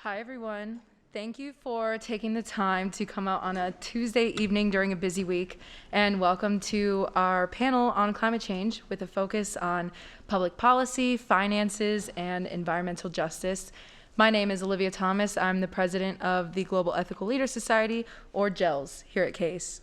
Hi, everyone. Thank you for taking the time to come out on a Tuesday evening during a busy week, and welcome to our panel on climate change with a focus on public policy, finances, and environmental justice. My name is Olivia Thomas. I'm the president of the Global Ethical Leaders Society, or GELS, here at CASE.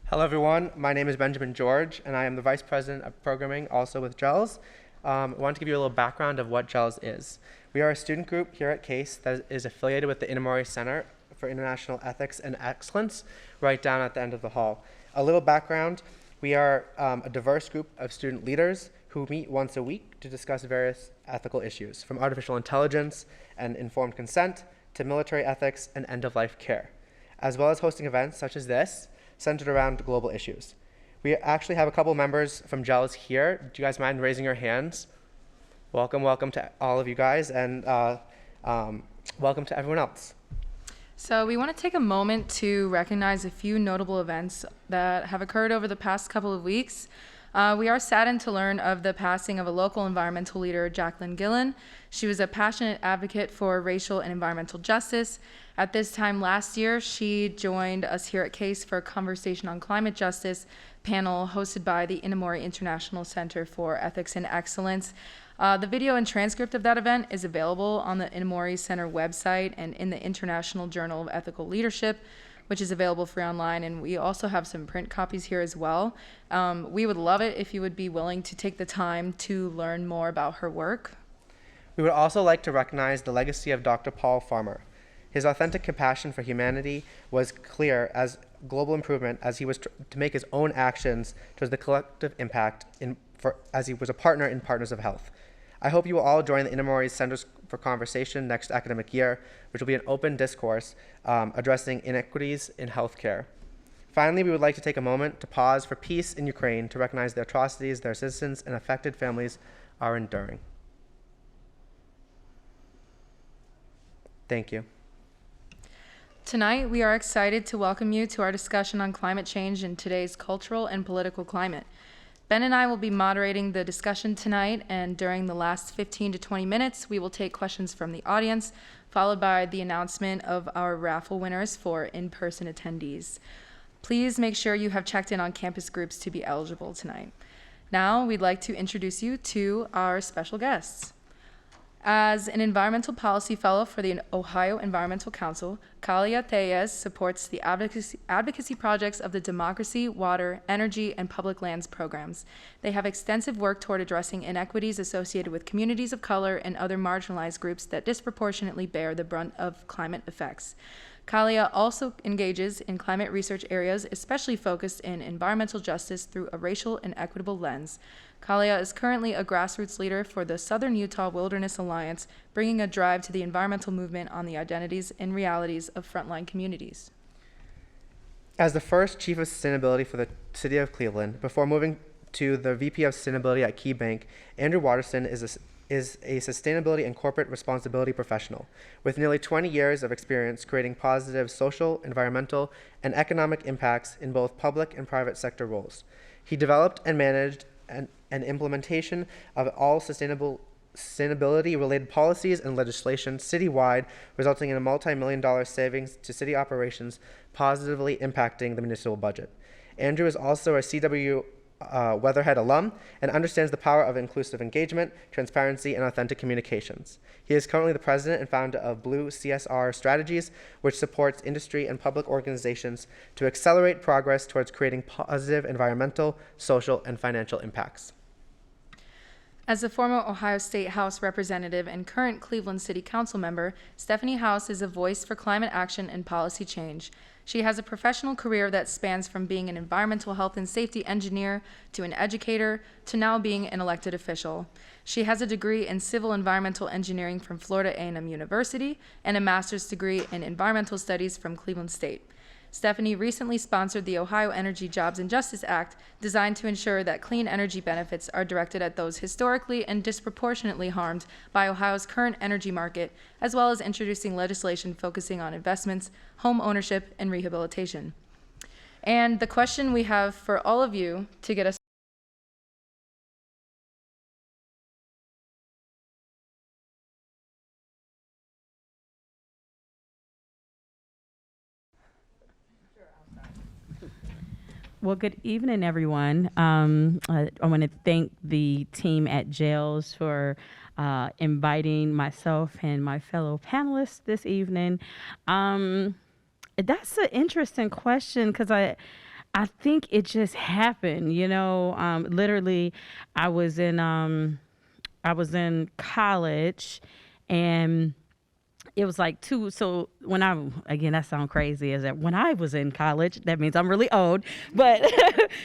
Hello, everyone. My name is Benjamin George, and I am the Vice President of Programming, also with GELS. I want to give you a little background of what GELS is. We are a student group here at CASE that is affiliated with the Inamori Center for International Ethics and Excellence, right down at the end of the hall. A little background, we are a diverse group of student leaders who meet once a week to discuss various ethical issues, from artificial intelligence and informed consent to military ethics and end-of-life care, as well as hosting events such as this, centered around global issues. We actually have a couple members from GELS here. Do you guys mind raising your hands? Welcome to all of you guys, and welcome to everyone else. So we want to take a moment to recognize a few notable events that have occurred over the past couple of weeks. We are saddened to learn of the passing of a local environmental leader, Jacqueline Gillen. She was a passionate advocate for racial and environmental justice. At this time last year, she joined us here at CASE for a conversation on climate justice panel hosted by the Inamori International Center for Ethics and Excellence. The video and transcript of that event is available on the Inamori Center website and in the International Journal of Ethical Leadership, which is available free online, and we also have some print copies here as well. We would love it if you would be willing to take the time to learn more about her work. We would also like to recognize the legacy of Dr. Paul Farmer. His authentic compassion for humanity was clear as global improvement as he was to make his own actions towards the collective impact as he was a partner in Partners of Health. I hope you will all join the Inamori Centers for Conversation next academic year, which will be an open discourse addressing inequities in healthcare. Finally, we would like to take a moment to pause for peace in Ukraine to recognize the atrocities their citizens and affected families are enduring. Thank you. Tonight, we are excited to welcome you to our discussion on climate change in today's cultural and political climate. Ben and I will be moderating the discussion tonight, and during the last 15 to 20 minutes, we will take questions from the audience, followed by the announcement of our raffle winners for in-person attendees. Please make sure you have checked in on campus groups to be eligible tonight. Now, we'd like to introduce you to our special guests. As an environmental policy fellow for the Ohio Environmental Council, Kalia Tellez supports the advocacy projects of the Democracy, Water, Energy, and Public Lands programs. They have extensive work toward addressing inequities associated with communities of color and other marginalized groups that disproportionately bear the brunt of climate effects. Kalia also engages in climate research areas, especially focused in environmental justice through a racial and equitable lens. Kalia is currently a grassroots leader for the Southern Utah Wilderness Alliance, bringing a drive to the environmental movement on the identities and realities of frontline communities. As the first Chief of Sustainability for the City of Cleveland, before moving to the VP of Sustainability at KeyBank, Andrew Waterson is a sustainability and corporate responsibility professional with nearly 20 years of experience creating positive social, environmental, and economic impacts in both public and private sector roles. He developed and managed an implementation of all sustainability-related policies and legislation citywide, resulting in a multi-million-dollar savings to city operations, positively impacting the municipal budget. Andrew is also a CW Weatherhead alum and understands the power of inclusive engagement, transparency, and authentic communications. He is currently the president and founder of Blue CSR Strategies, which supports industry and public organizations to accelerate progress towards creating positive environmental, social, and financial impacts. As a former Ohio State House representative and current Cleveland City Council member, Stephanie House is a voice for climate action and policy change. She has a professional career that spans from being an environmental health and safety engineer to an educator to now being an elected official. She has a degree in civil environmental engineering from Florida A&M University and a master's degree in environmental studies from Cleveland State. Stephanie recently sponsored the Ohio Energy Jobs and Justice Act, designed to ensure that clean energy benefits are directed at those historically and disproportionately harmed by Ohio's current energy market, as well as introducing legislation focusing on investments, home ownership, and rehabilitation. And the question we have for all of you to get us Well, good evening, everyone. I want to thank the team at Jails for inviting myself and my fellow panelists this evening. That's an interesting question because I think it just happened. Literally, I was in college, and it was like so when again, that sounds crazy, is that when I was in college, that means I'm really old, but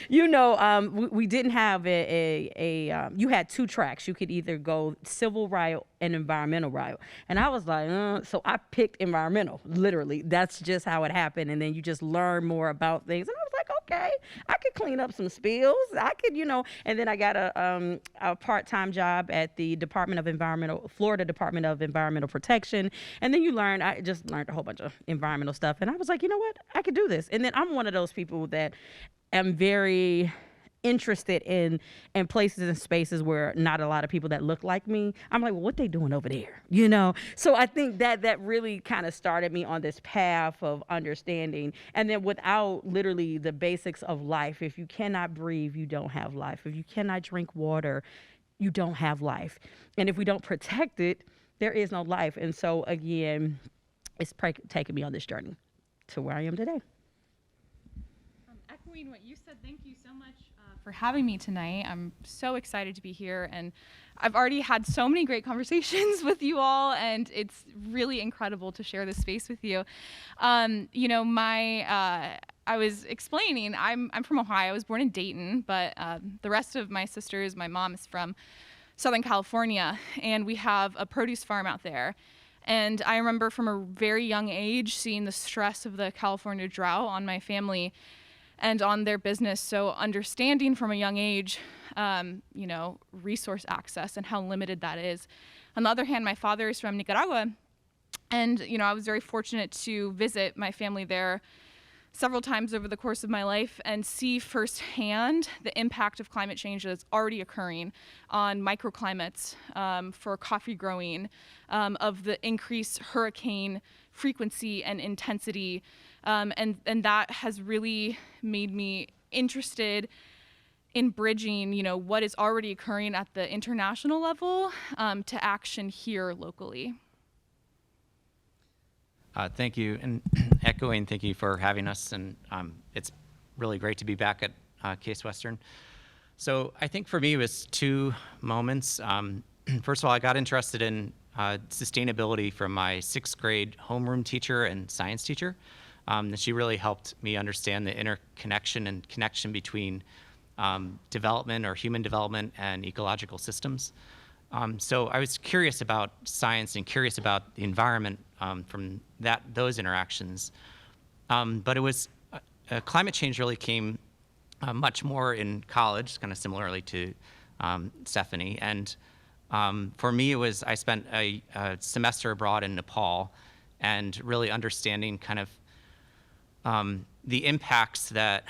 we didn't have you had two tracks. You could either go civil riot and environmental riot, and I was like, so I picked environmental. Literally, that's just how it happened. And then you just learn more about things, and I was like, okay, I could clean up some spills. I could, and then I got a part-time job at the Florida Department of Environmental Protection. And then I just learned a whole bunch of environmental stuff. And I was like, you know what? I could do this. And then I'm one of those people that am very interested in places and spaces where not a lot of people that look like me. I'm like, well, what they doing over there? So I think that really kind of started me on this path of understanding. And then without literally the basics of life, if you cannot breathe, you don't have life. If you cannot drink water, you don't have life. And if we don't protect it, there is no life. And so again, it's taken me on this journey to where I am today. Echoing what you said, thank you so much for having me tonight. I'm so excited to be here, and I've already had so many great conversations with you all, and it's really incredible to share this space with you. I was explaining, I'm from Ohio. I was born in Dayton, but the rest of my sisters, my mom is from Southern California, and we have a produce farm out there. And I remember from a very young age seeing the stress of the California drought on my family and on their business. So understanding from a young age, resource access and how limited that is. On the other hand, my father is from Nicaragua, and I was very fortunate to visit my family there several times over the course of my life and see firsthand the impact of climate change that's already occurring on microclimates for coffee growing, of the increased hurricane frequency and intensity. And that has really made me interested in bridging, what is already occurring at the international level to action here locally. Thank you, and echoing, thank you for having us, and it's really great to be back at Case Western. So I think for me it was two moments. First of all, I got interested in sustainability from my sixth grade homeroom teacher and science teacher. And she really helped me understand the interconnection and connection between development or human development and ecological systems. So I was curious about science and curious about the environment from those interactions. But it was climate change really came much more in college, kind of similarly to Stephanie. And for me, I spent a semester abroad in Nepal, and really understanding kind of the impacts that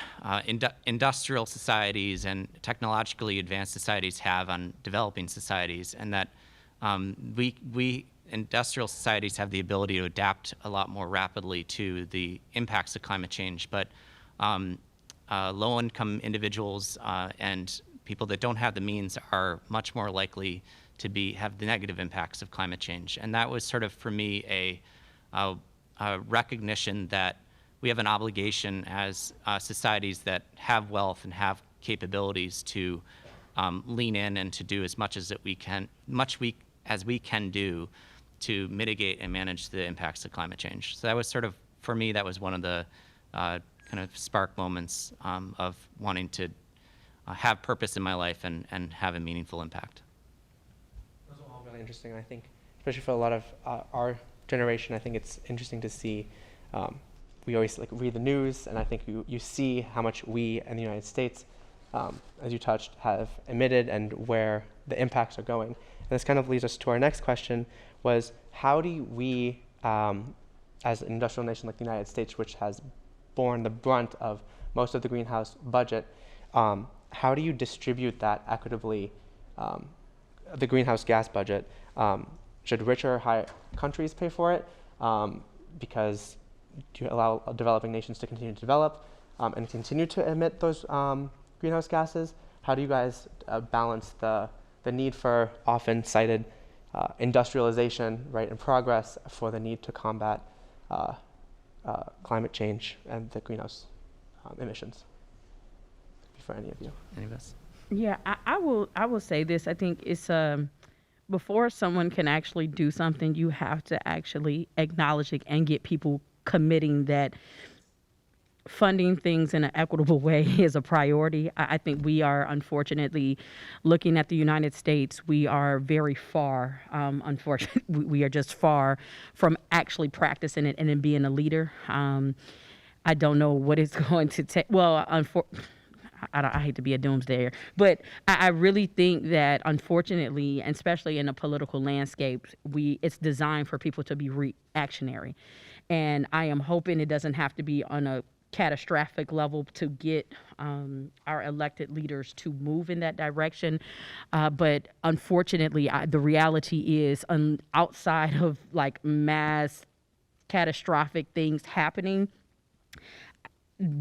industrial societies and technologically advanced societies have on developing societies, and that we industrial societies have the ability to adapt a lot more rapidly to the impacts of climate change, but low-income individuals and people that don't have the means are much more likely to have the negative impacts of climate change. And that was sort of, for me, a recognition that we have an obligation as societies that have wealth and have capabilities to lean in and to do as much as we can do to mitigate and manage the impacts of climate change. So that was sort of, for me, that was one of the kind of spark moments of wanting to have purpose in my life and have a meaningful impact. Those are all really interesting. I think, especially for a lot of our generation, I think it's interesting to see. We always read the news, and I think you see how much we in the United States, as you touched, have emitted and where the impacts are going. And this kind of leads us to our next question, was how do we, as an industrial nation like the United States, which has borne the brunt of most of the greenhouse budget, how do you distribute that equitably, the greenhouse gas budget? Should richer or higher countries pay for it? Because do you allow developing nations to continue to develop? and continue to emit those greenhouse gases? How do you guys balance the need for often cited industrialization, right, and progress for the need to combat climate change and the greenhouse emissions? For any of you. Any of us? Yeah, I will say this. I think it's before someone can actually do something, you have to actually acknowledge it and get people committing that funding things in an equitable way is a priority. I think we are, unfortunately, looking at the United States, we are very far, unfortunately, we are just far from actually practicing it and then being a leader. I don't know what it's going to take. Well, I hate to be a doomsdayer, but I really think that, unfortunately, and especially in a political landscape, it's designed for people to be reactionary. And I am hoping it doesn't have to be on a catastrophic level to get our elected leaders to move in that direction. But unfortunately, the reality is outside of like mass catastrophic things happening,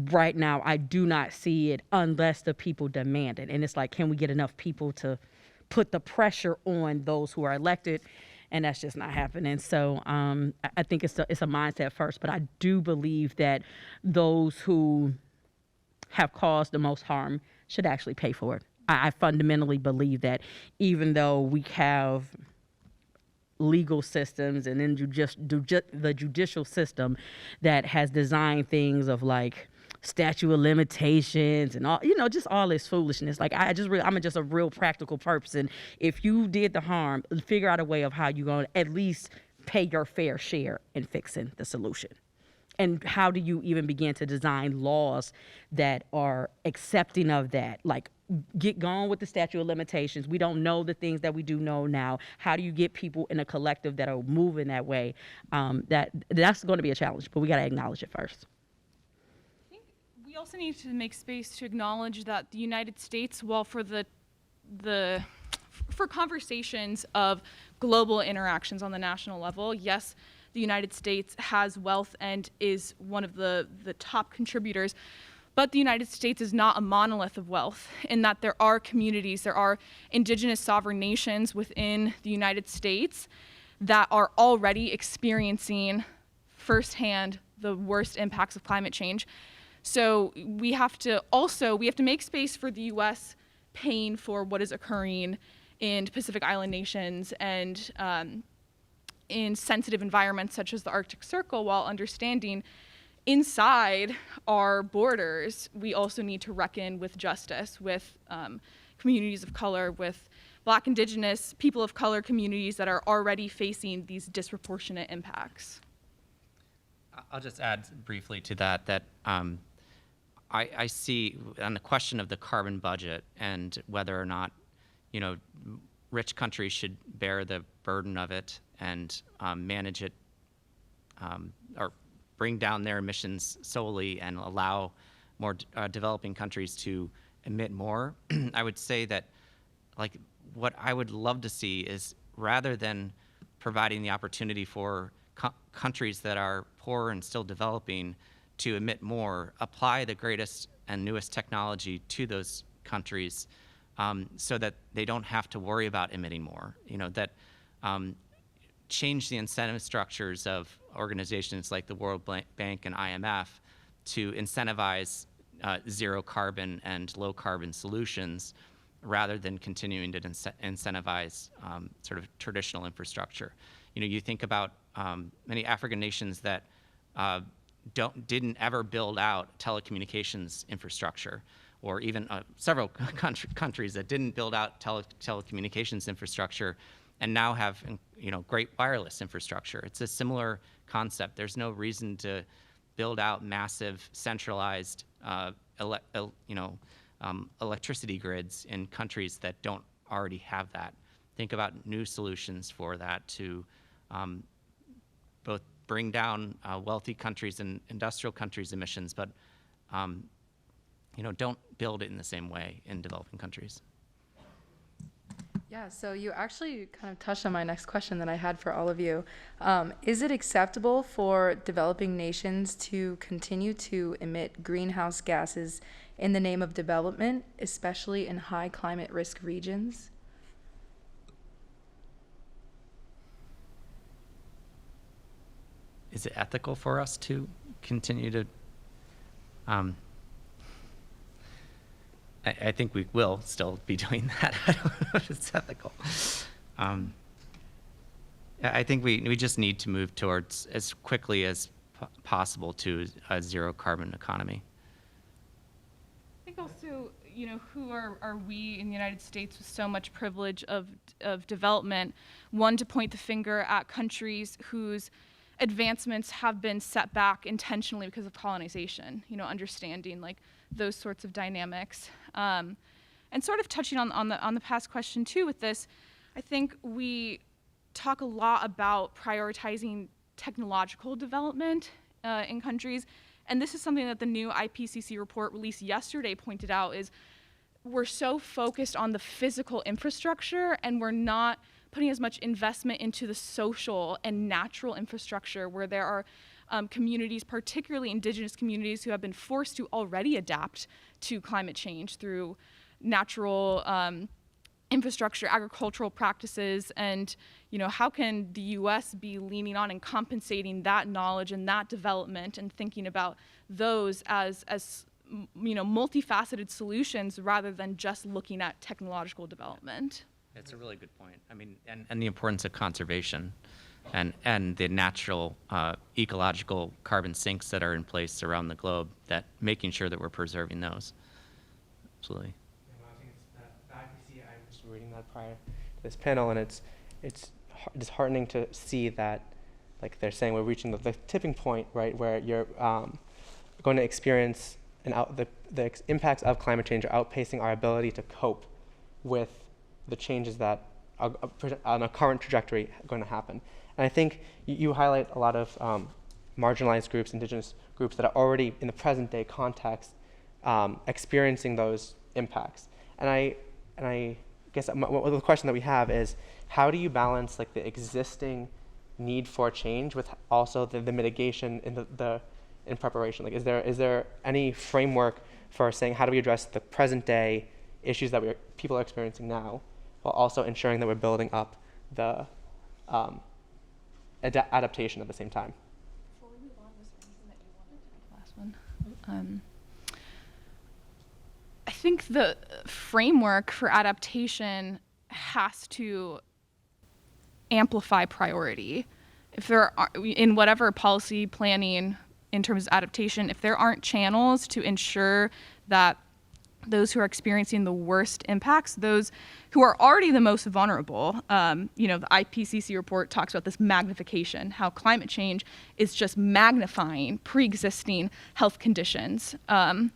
right now, I do not see it unless the people demand it. And it's like, can we get enough people to put the pressure on those who are elected? And that's just not happening. So I think it's a mindset first. But I do believe that those who have caused the most harm should actually pay for it. I fundamentally believe that, even though we have legal systems and then the judicial system that has designed things of like statute of limitations and all, just all this foolishness. Like I'm just a real practical person. If you did the harm, figure out a way of how you're going to at least pay your fair share in fixing the solution. And how do you even begin to design laws that are accepting of that? Like, get gone with the statute of limitations. We don't know the things that we do know now. How do you get people in a collective that are moving that way? That's going to be a challenge, but we got to acknowledge it first. I think we also need to make space to acknowledge that the United States, while for for conversations of global interactions on the national level, yes, the United States has wealth and is one of the top contributors. But the United States is not a monolith of wealth, in that there are communities, there are indigenous sovereign nations within the United States that are already experiencing firsthand the worst impacts of climate change. So we have to make space for the U.S. paying for what is occurring in Pacific Island nations and in sensitive environments such as the Arctic Circle, while understanding inside our borders, we also need to reckon with justice, with communities of color, with Black, Indigenous, people of color communities that are already facing these disproportionate impacts. I'll just add briefly to that I see on the question of the carbon budget and whether or not, rich countries should bear the burden of it and manage it or bring down their emissions solely and allow more developing countries to emit more. I would say that, like, what I would love to see is, rather than providing the opportunity for countries that are poor and still developing to emit more, apply the greatest and newest technology to those countries so that they don't have to worry about emitting more. Change the incentive structures of organizations like the World Bank and IMF to incentivize zero carbon and low carbon solutions, rather than continuing to incentivize sort of traditional infrastructure. You think about many African nations that didn't ever build out telecommunications infrastructure, or even several countries that didn't build out telecommunications infrastructure and now have great wireless infrastructure. It's a similar concept. There's no reason to build out massive centralized electricity grids in countries that don't already have that. Think about new solutions for that to both bring down wealthy countries and industrial countries' emissions, but don't build it in the same way in developing countries. Yeah, so you actually kind of touched on my next question that I had for all of you. Is it acceptable for developing nations to continue to emit greenhouse gases in the name of development, especially in high climate risk regions? Is it ethical for us to continue to I think we will still be doing that. I don't know if it's ethical. I think we just need to move towards, as quickly as possible, to a zero carbon economy. I think also, who are we in the United States with so much privilege of development? One, to point the finger at countries whose advancements have been set back intentionally because of colonization, understanding like those sorts of dynamics. And sort of touching on the past question too with this, I think we talk a lot about prioritizing technological development in countries. And this is something that the new IPCC report released yesterday pointed out is we're so focused on the physical infrastructure and we're not putting as much investment into the social and natural infrastructure where there are communities, particularly indigenous communities, who have been forced to already adapt to climate change through natural infrastructure, agricultural practices, and how can the U.S. be leaning on and compensating that knowledge and that development and thinking about those as multifaceted solutions rather than just looking at technological development. It's a really good point. I mean, and the importance of conservation and the natural ecological carbon sinks that are in place around the globe, that making sure that we're preserving those. Absolutely. I think it's the IPCC, I was reading that prior to this panel, and it's disheartening to see that, like they're saying, we're reaching the tipping point, right, where you're going to experience the impacts of climate change are outpacing our ability to cope with the changes that are on a current trajectory are going to happen. And I think you highlight a lot of marginalized groups, indigenous groups that are already in the present day context experiencing those impacts. And I guess the question that we have is, how do you balance like the existing need for change with also the mitigation in preparation? Like, is there any framework for saying how do we address the present day issues that people are experiencing now, while also ensuring that we're building up the adaptation at the same time? Before we move on, was there anything that you wanted to last one? I think the framework for adaptation has to amplify priority. If there are, in whatever policy planning in terms of adaptation, if there aren't channels to ensure that those who are experiencing the worst impacts, those who are already the most vulnerable, the IPCC report talks about this magnification, how climate change is just magnifying pre-existing health conditions. And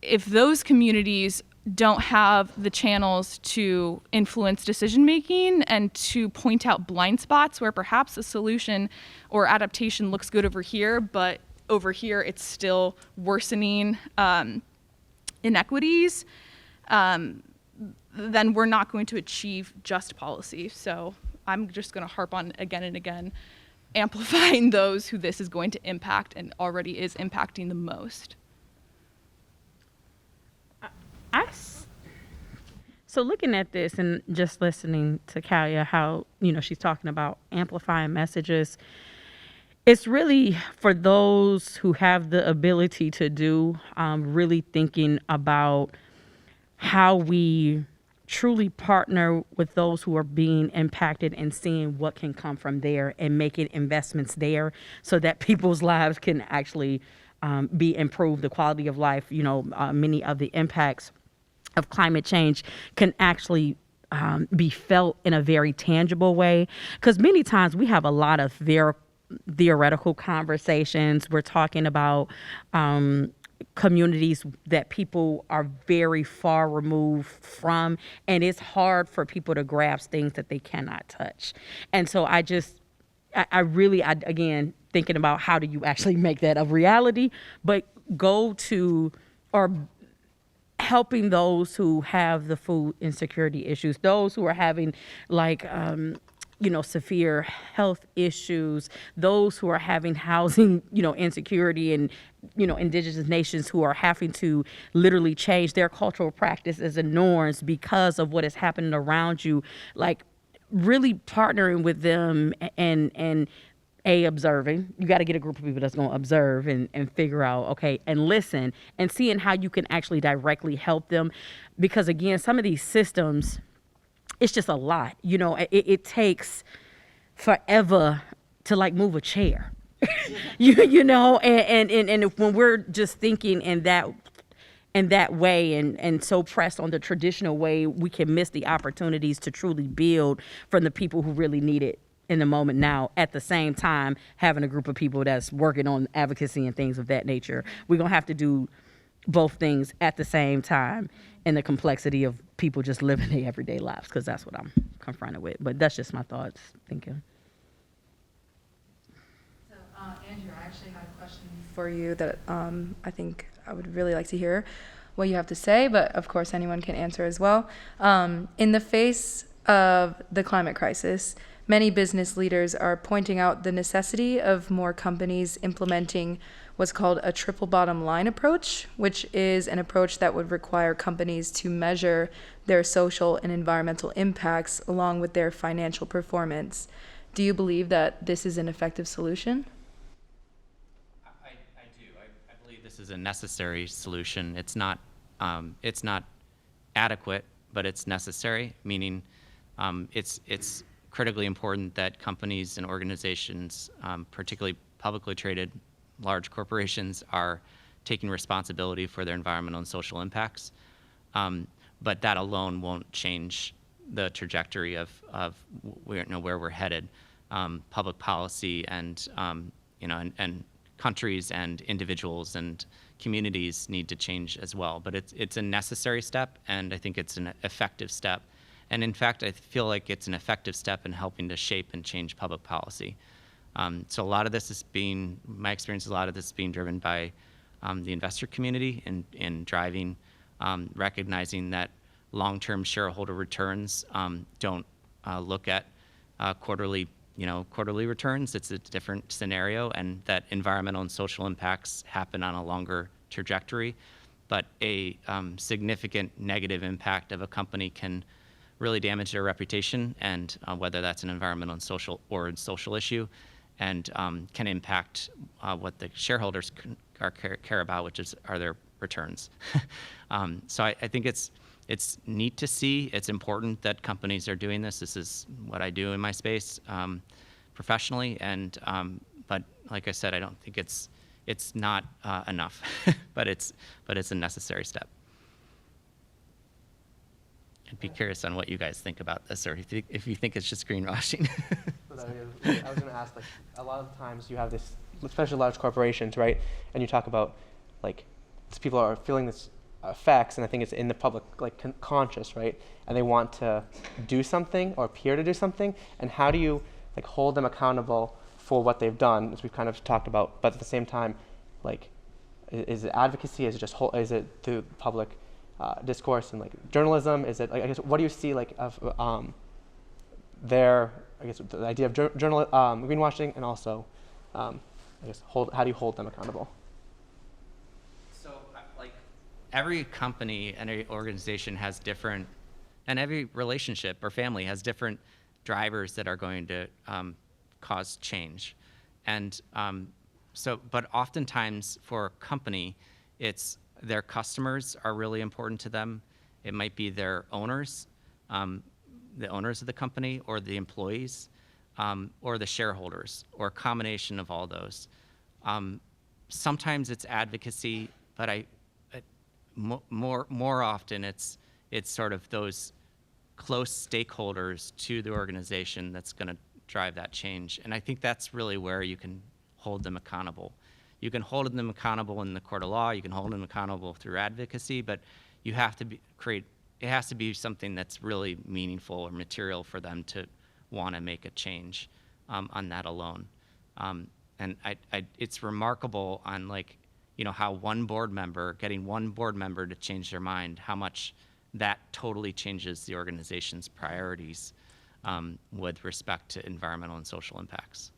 if those communities don't have the channels to influence decision-making and to point out blind spots where perhaps a solution or adaptation looks good over here, but over here it's still worsening inequities, then we're not going to achieve just policy. So I'm just going to harp on again and again, amplifying those who this is going to impact and already is impacting the most. So looking at this and just listening to Kalia, how, she's talking about amplifying messages, it's really for those who have the ability to do, really thinking about how we truly partner with those who are being impacted and seeing what can come from there and making investments there so that people's lives can actually be improved, the quality of life. Many of the impacts of climate change can actually be felt in a very tangible way, because many times we have a lot of theoretical conversations. We're talking about communities that people are very far removed from, and it's hard for people to grasp things that they cannot touch. And so I really, again, thinking about how do you actually make that a reality, but go to or helping those who have the food insecurity issues, those who are having like severe health issues, those who are having housing, insecurity, and, indigenous nations who are having to literally change their cultural practices and norms because of what is happening around you, like really partnering with them and observing. You got to get a group of people that's going to observe and figure out, okay, and listen and seeing how you can actually directly help them. Because again, some of these systems, it's just a lot, it takes forever to like move a chair, and if, when we're just thinking in that way and so pressed on the traditional way, we can miss the opportunities to truly build from the people who really need it in the moment now, at the same time having a group of people that's working on advocacy and things of that nature. We're going to have to do both things at the same time in the complexity of people just living their everyday lives, because that's what I'm confronted with. But that's just my thoughts, thinking. So, Andrew, I actually had a question for you that I think I would really like to hear what you have to say, but of course anyone can answer as well. In the face of the climate crisis, many business leaders are pointing out the necessity of more companies implementing what's called a triple bottom line approach, which is an approach that would require companies to measure their social and environmental impacts along with their financial performance. Do you believe that this is an effective solution? I do. I believe this is a necessary solution. It's not adequate, but it's necessary, meaning it's critically important that companies and organizations, particularly publicly traded large corporations, are taking responsibility for their environmental and social impacts. But that alone won't change the trajectory of where we're headed. Public policy and and countries and individuals and communities need to change as well. But it's a necessary step, and I think it's an effective step. And in fact, I feel like it's an effective step in helping to shape and change public policy. So a lot of this is my experience, a lot of this is being driven by the investor community in driving, recognizing that long-term shareholder returns don't look at quarterly returns. It's a different scenario, and that environmental and social impacts happen on a longer trajectory. But a significant negative impact of a company can really damage their reputation, and whether that's an environmental and social issue, and can impact what the shareholders care about, which are their returns. So I think it's neat to see. It's important that companies are doing this. This is what I do in my space professionally, and but like I said, I don't think it's not enough, but it's a necessary step. I'd be curious on what you guys think about this, or if you think it's just greenwashing. I was going to ask, like, a lot of times you have this, especially large corporations, right? And you talk about, like, people are feeling this effects, and I think it's in the public, like, conscious, right? And they want to do something or appear to do something. And how do you, like, hold them accountable for what they've done, as we've kind of talked about, but at the same time, like, is it advocacy? Is it just is it through public discourse and, like, journalism? Is it, like, I guess, what do you see, like, of their, I guess, the idea of greenwashing, and also, I guess, how do you hold them accountable? So, like, every company and every organization has different, and every relationship or family has different drivers that are going to cause change. And but oftentimes for a company, it's their customers are really important to them. It might be their owners, the owners of the company, or the employees, or the shareholders, or a combination of all those. Sometimes it's advocacy, but more often it's sort of those close stakeholders to the organization that's going to drive that change. And I think that's really where you can hold them accountable. You can hold them accountable in the court of law. You can hold them accountable through advocacy, but you have to it has to be something that's really meaningful or material for them to want to make a change on that alone. And it's remarkable on, like, how getting one board member to change their mind, how much that totally changes the organization's priorities with respect to environmental and social impacts.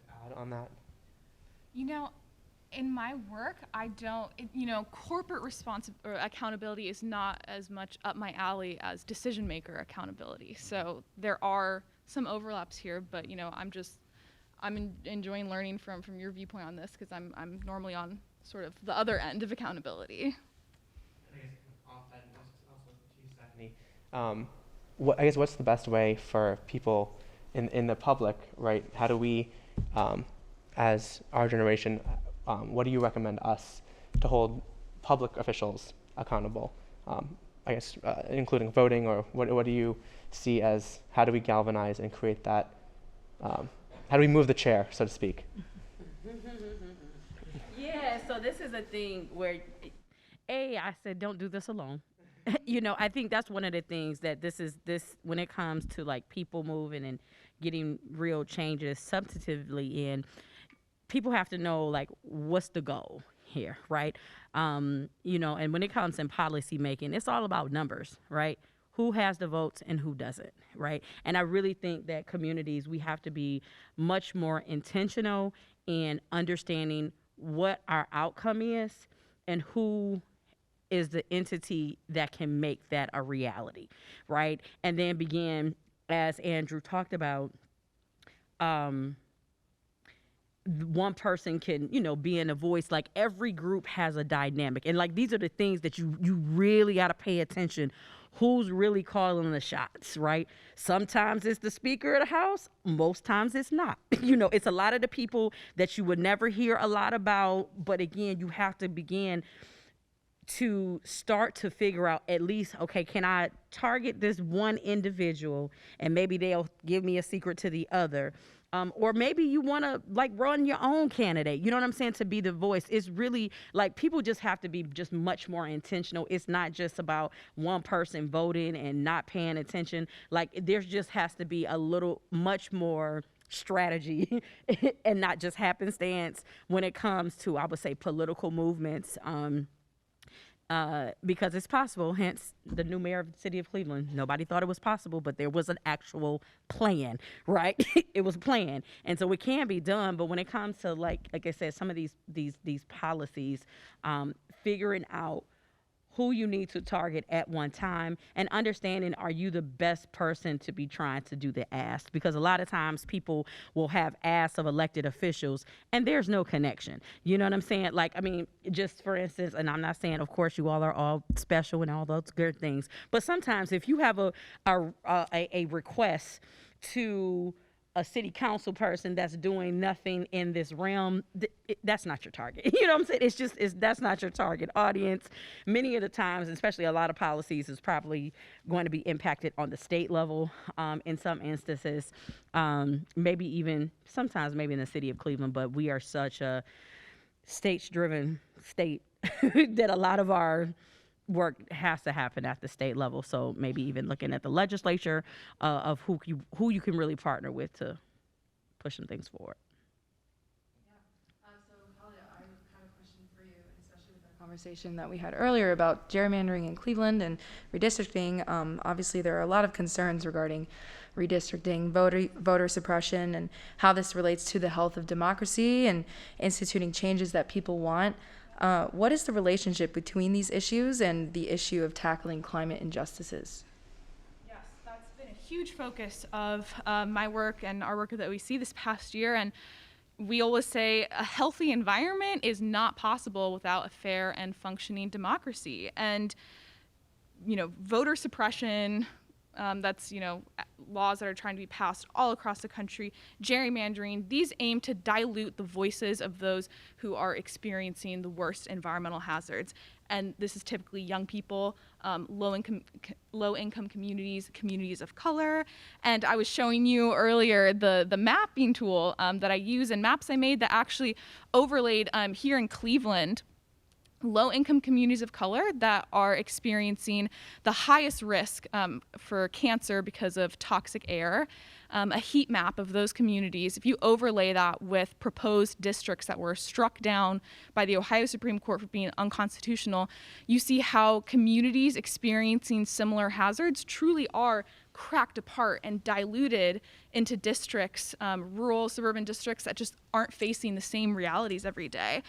Add on that. In my work, I don't, corporate accountability is not as much up my alley as decision maker accountability. So there are some overlaps here, but I'm enjoying learning from your viewpoint on this, because I'm normally on sort of the other end of accountability. I guess what's the best way for people in the public, right? How do we, as our generation, what do you recommend us to hold public officials accountable? I guess including voting, or what do you see as, how do we galvanize and create that, how do we move the chair, so to speak? Yeah, so this is a thing where, I said, don't do this alone. I think that's one of the things that this when it comes to like people moving and getting real changes substantively in, people have to know like what's the goal here, right? And when it comes in policy making, it's all about numbers, right? Who has the votes and who doesn't, right? And I really think that communities, we have to be much more intentional in understanding what our outcome is and who is the entity that can make that a reality, right? And then begin, as Andrew talked about, one person can, be in a voice. Like every group has a dynamic, and like these are the things that you really got to pay attention. Who's really calling the shots, right? Sometimes it's the Speaker of the House. Most times it's not. It's a lot of the people that you would never hear a lot about. But again, you have to begin to start to figure out at least, okay, can I target this one individual and maybe they'll give me a secret to the other. Or maybe you want to like run your own candidate, you know what I'm saying, to be the voice. It's really like people just have to be just much more intentional. It's not just about one person voting and not paying attention. Like there just has to be a little much more strategy and not just happenstance when it comes to, I would say, political movements. Because it's possible, hence the new mayor of the city of Cleveland. Nobody thought it was possible, but there was an actual plan, right? It was planned. And so it can be done, but when it comes to like I said, some of these policies, figuring out who you need to target at one time and understanding, are you the best person to be trying to do the ask? Because a lot of times people will have asks of elected officials and there's no connection. You know what I'm saying? Like, I mean, just for instance, and I'm not saying, of course, you all are all special and all those good things, but sometimes if you have a request to a city council person that's doing nothing in this realm, that's not your target. You know what I'm saying? That's not your target audience. Many of the times, especially a lot of policies, is probably going to be impacted on the state level in some instances, maybe even sometimes maybe in the city of Cleveland, but we are such a states-driven state that a lot of our work has to happen at the state level. So maybe even looking at the legislature of who you can really partner with to push some things forward. So Talia, I have a question for you, especially with the conversation that we had earlier about gerrymandering in Cleveland and redistricting. Obviously, there are a lot of concerns regarding redistricting, voter suppression, and how this relates to the health of democracy and instituting changes that people want. What is the relationship between these issues and the issue of tackling climate injustices? Yes, that's been a huge focus of my work and our work that we see this past year. And we always say a healthy environment is not possible without a fair and functioning democracy. And, voter suppression, that's, laws that are trying to be passed all across the country, gerrymandering, these aim to dilute the voices of those who are experiencing the worst environmental hazards. And this is typically young people, low-income communities, communities of color. And I was showing you earlier the mapping tool that I use and maps I made that actually overlaid here in Cleveland low-income communities of color that are experiencing the highest risk for cancer because of toxic air. A heat map of those communities, if you overlay that with proposed districts that were struck down by the Ohio Supreme Court for being unconstitutional, you see how communities experiencing similar hazards truly are cracked apart and diluted into districts, rural, suburban districts that just aren't facing the same realities every day.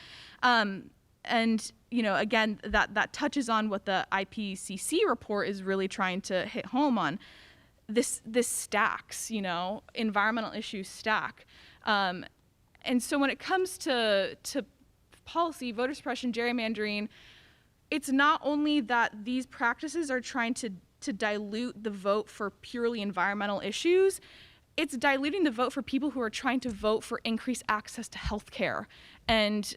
And, you know, again, that touches on what the IPCC report is really trying to hit home on. This stacks, you know, environmental issues stack. And so when it comes to policy, voter suppression, gerrymandering, it's not only that these practices are trying to dilute the vote for purely environmental issues, it's diluting the vote for people who are trying to vote for increased access to health care and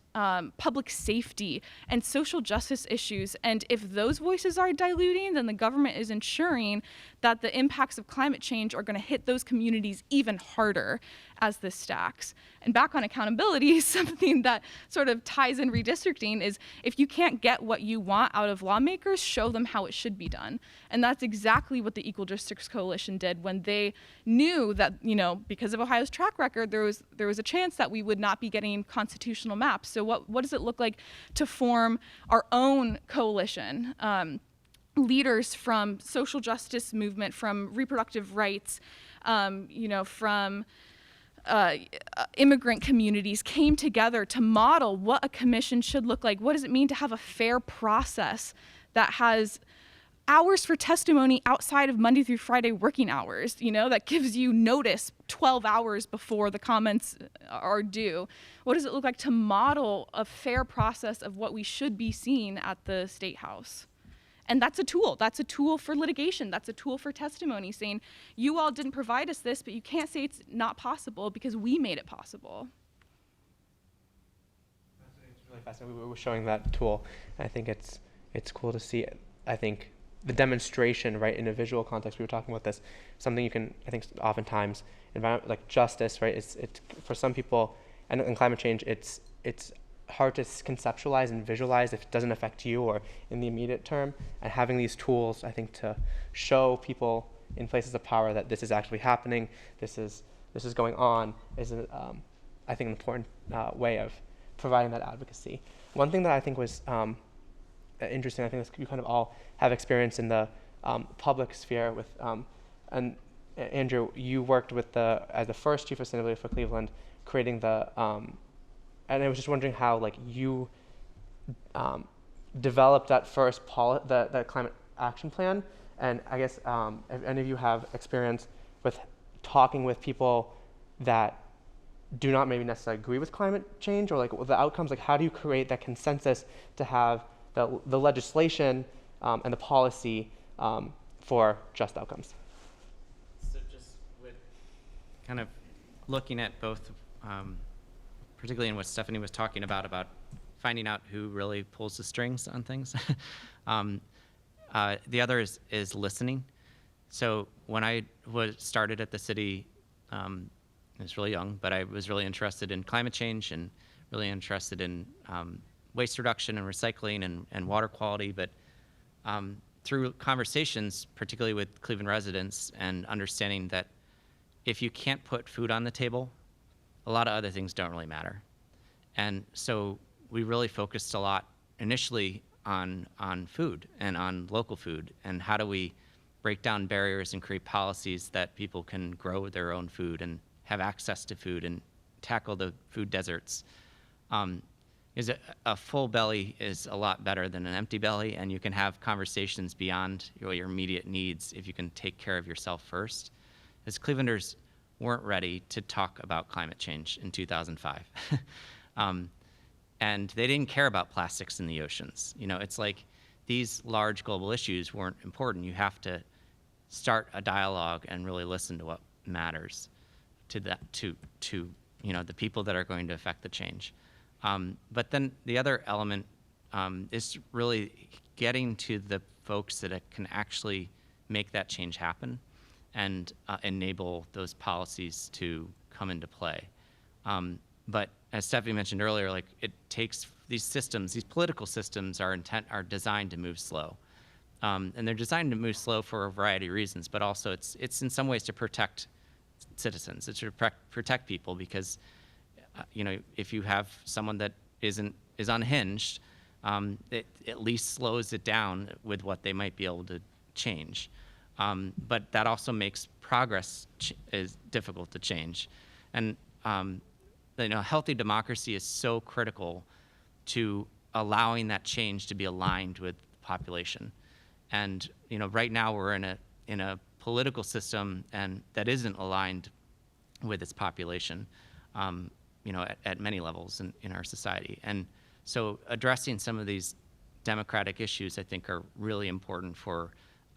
public safety and social justice issues. And if those voices are diluting, then the government is ensuring that the impacts of climate change are going to hit those communities even harder as this stacks. And back on accountability, something that sort of ties in redistricting is if you can't get what you want out of lawmakers, show them how it should be done. And that's exactly what the Equal Districts Coalition did when they knew that, you know, because of Ohio's track record, there was a chance that we would not be getting constitutional maps. So what does it look like to form our own coalition? Leaders from social justice movement, from reproductive rights, you know, from immigrant communities came together to model what a commission should look like. What does it mean to have a fair process that has hours for testimony outside of Monday through Friday working hours, you know, that gives you notice 12 hours before the comments are due? What does it look like to model a fair process of what we should be seeing at the State House? And that's a tool. That's a tool for litigation. That's a tool for testimony, saying, you all didn't provide us this, but you can't say it's not possible because we made it possible. It's really fascinating. We were showing that tool. And I think it's cool to see, I think, the demonstration, right, in a visual context. We were talking about this, something you can, I think, oftentimes, like justice, right, it's for some people, and in climate change, it's hard to conceptualize and visualize if it doesn't affect you or in the immediate term. And having these tools, I think, to show people in places of power that this is actually happening, this is going on, is I think an important way of providing that advocacy. One thing that I think was interesting, I think you kind of all have experience in the public sphere with, and Andrew, you worked with as the first chief of sustainability for Cleveland, creating the and I was just wondering how, like, you developed that first that climate action plan, and I guess if any of you have experience with talking with people that do not maybe necessarily agree with climate change or like the outcomes, like how do you create that consensus to have the legislation and the policy for just outcomes? So just with kind of looking at both, particularly in what Stephanie was talking about finding out who really pulls the strings on things. The other is listening. So when I started at the city, I was really young, but I was really interested in climate change and really interested in waste reduction and recycling and water quality. But through conversations, particularly with Cleveland residents, and understanding that if you can't put food on the table, a lot of other things don't really matter. And so we really focused a lot initially on food and on local food, and how do we break down barriers and create policies that people can grow their own food and have access to food and tackle the food deserts. Is a full belly is a lot better than an empty belly, and you can have conversations beyond your immediate needs if you can take care of yourself first. As Clevelanders weren't ready to talk about climate change in 2005. And they didn't care about plastics in the oceans. You know, it's like these large global issues weren't important. You have to start a dialogue and really listen to what matters to you know, the people that are going to affect the change. But then the other element is really getting to the folks that can actually make that change happen and enable those policies to come into play. But as Stephanie mentioned earlier, like, it takes these systems, these political systems are designed to move slow. And they're designed to move slow for a variety of reasons, but also it's in some ways to protect citizens. It's to protect people because, if you have someone that is unhinged, it at least slows it down with what they might be able to change. But that also makes progress is difficult to change. And healthy democracy is so critical to allowing that change to be aligned with the population. And right now we're in a political system and that isn't aligned with its population, at many levels in our society. And so addressing some of these democratic issues, I think, are really important for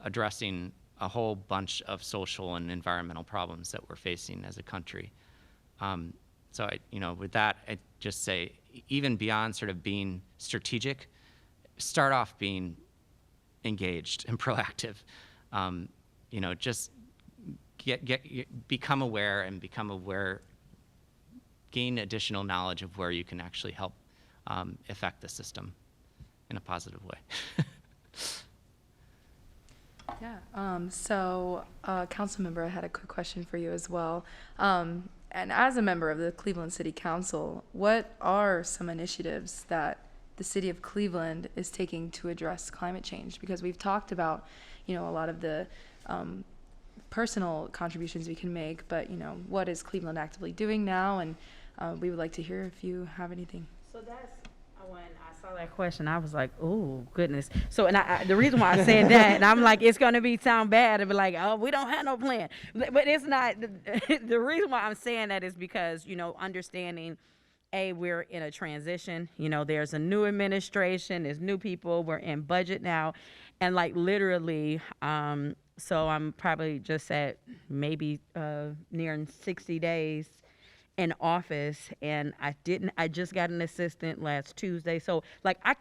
addressing a whole bunch of social and environmental problems that we're facing as a country. So with that, I just say, even beyond sort of being strategic, start off being engaged and proactive. Just become aware, gain additional knowledge of where you can actually help affect the system in a positive way. Yeah. Council member, I had a quick question for you as well. And as a member of the Cleveland City Council, what are some initiatives that the city of Cleveland is taking to address climate change? Because we've talked about, a lot of the personal contributions we can make, but, what is Cleveland actively doing now? And we would like to hear if you have anything. So that's when I saw that question, I was like, oh, goodness. So, and the reason why I said that, and I'm like, it's going to sound bad and be like, oh, we don't have no plan. But it's not. The reason why I'm saying that is because, understanding, we're in a transition. There's a new administration, there's new people, we're in budget now. And like literally, so I'm probably just at maybe nearing 60 days in office, and I just got an assistant last Tuesday. So like I